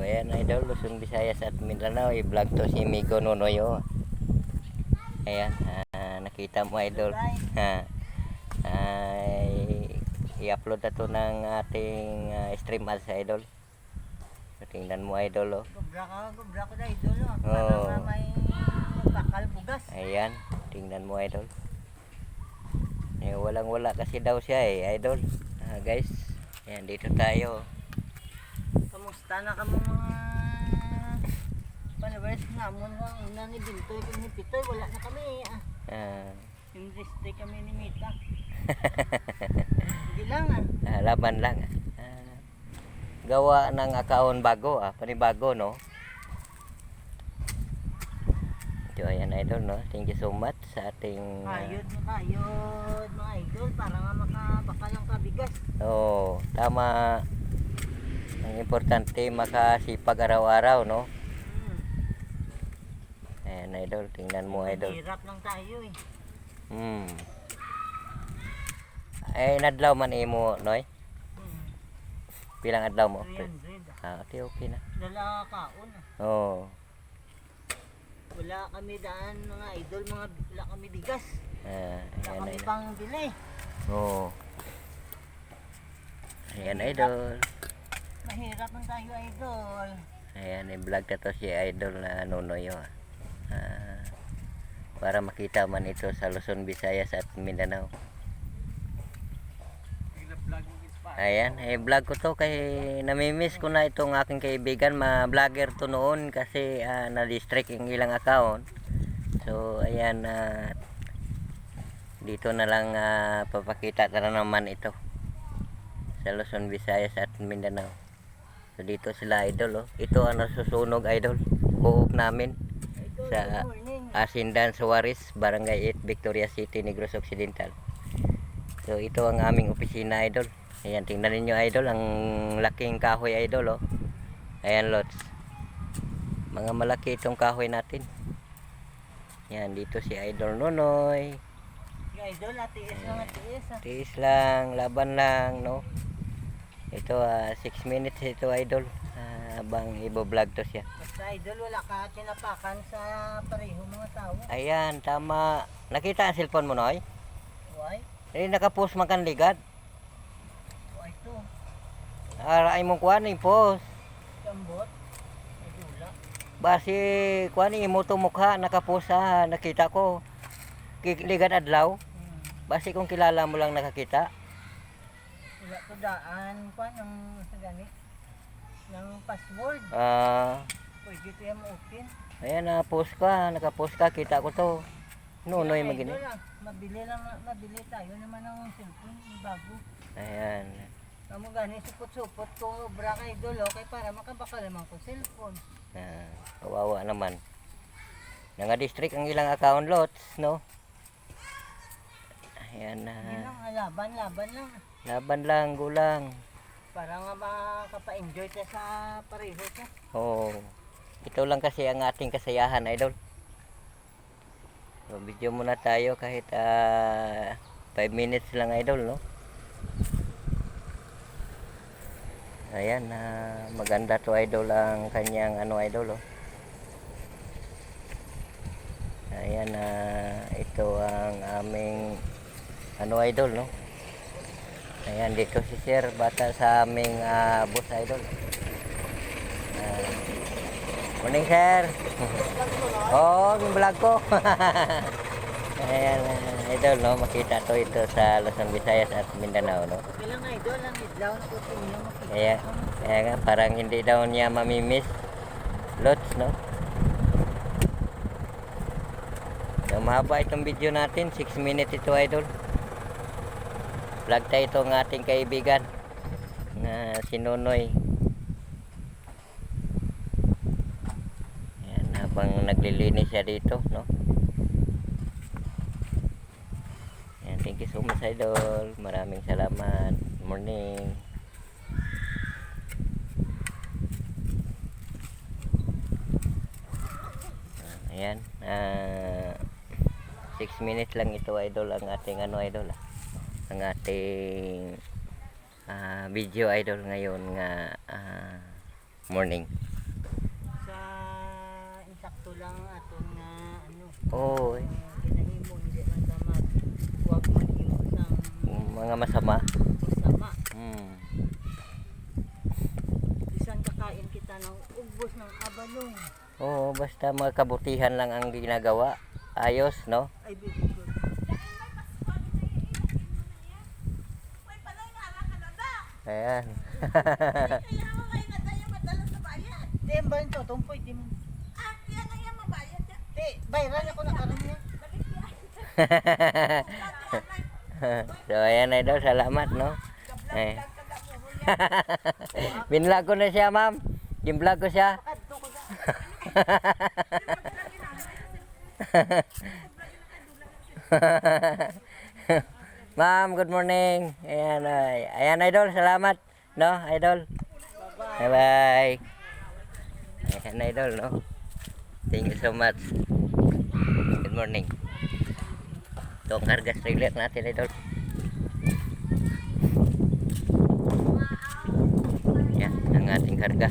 ayan idol, Luzon, Visayas at Mindanao, i-vlog to si Migo Nonoyo. Ayan, nakita mo idol. I-upload na to ng ating stream ads idol. Tingnan mo idol, oh. Gubra ko na idol, oh. Oh. Para may bakal bugas. Ayan, tingnan mo idol. Walang wala kasi daw siya idol. Guys, ayan, dito tayo. Kamusta na kamo mga followers namon nga una ni Bintoy kung ni Pitoy wala na kami yung reste kami ni Mita. Hindi lang laban lang gawa ng account bago panibago no. So ayan idol no, thank you so much sa ating kayod mga idol para nga makabakal ang kabigas. Oo, tama. Ang importante makasipag araw-araw no. Ayan idol, tingnan mo idol. Hirap lang tayo ay nadlaw man imo noy. Pilang adlaw mo? 300. Okay na. Dala kaon Oo. Wala kami daan mga idol, wala kami bigas. Wala kami ayan, pang bili. Oo. Ayan idol. Mahirap lang tayo idol. Ayan, i-vlog na to si idol na Nonoyo. Para makita man ito sa Luzon, Visayas at Mindanao. Ayan, vlog ko to kay namimiss ko na itong aking kaibigan, ma-vlogger to noon kasi na-distract yung ilang account. So ayan, dito na lang papakita na naman ito sa Luzon, Visayas at Mindanao. So dito sila idol, oh. Ito ang nasusunog idol, co-op namin sa Asindan, Suarez, Barangay 8, Victoria City, Negros Occidental. So ito ang aming opisina idol. Ayan, tingnan niyo idol, ang laking kahoy idol, oh. Ayan lots, mga malaki itong kahoy natin. Yan, dito si idol Nonoy. Idol, tiis lang tiis lang, laban lang no. Ito 6 minutes ito idol, habang i-vlog to siya. Basta idol, wala ka tinapakan sa pareho mga tao. Ayan, tama. Nakita ang cellphone mo noy? Why? Nakapost man kan ligad. Ito. Ay mong kuha ni post. Kambot. Idula. Basi kuha ni mo to mukha nakapost nakita ko. Ligad adlaw. Basi kung kilala mo lang nakakita. Wala ko daan kuha ng sa ganit. Ng password. Pwede ko yung open. Ayan, nakapost ka, kita ko to. Nonoy magini. Mabili tayo naman ng cellphone bago. Ayan. Kamu gani supot-supot ko bra ka idol okay para makabakal naman ko cellphone. Kawawa naman. Nanga-district ang ilang account lots, no? Ayan na. Laban lang. Laban lang, gulang. Para nga makapa-enjoy ka sa pareho ka. Oo. Ito lang kasi ang ating kasayahan, idol. So, video muna tayo kahit 5 minutes lang, idol, no? Ayan, maganda to idol ang kanyang idol, oh. Ayan, ito ang aming idol, no? Ayan, dito si sir, bata sa aming boss idol. Morning sir. Yung vlog ko. Ayan, idol, no? Makita to ito sa Luzon, Visayas at Mindanao, no? Bilang idol, ang idlaw na ko niya makita. Kaya nga, parang hindi daw niya mamimiss lots, no? So, mahaba itong video natin, 6 minutes ito idol. Vlog tayo itong ating kaibigan na si Nonoy. Ayan, habang naglilinis siya dito, no? Ayan, thank you so much idol, maraming salamat. Morning. Ayan, 6 minutes lang ito idol ang ating idol, ang ating video idol ngayon nga morning. lang aton nga ano. Oo. Ginahimo hindi man damat. Huwag manhimo sang Mga masama. masama. Hmm. Bisan kakain kita ng ubos ng abalong. Oo, basta mga kabutihan lang ang ginagawa. Ayos, no? Ay, very good. Ayan. Di, ang ba ito? Tumpoy, di man. Di, bayran ako na karon niya. So, ayan idol. Salamat, no? Ay. Binlag ko na siya, ma'am. Gimblog ko siya. Adto ko na. Ma'am, good morning. Ayan, ayan idol, salamat. No, idol. Bye-bye. Ayan idol, no. Thank you so much. Good morning. Ito ang karga trailer natin, idol. Yan, ang ating karga.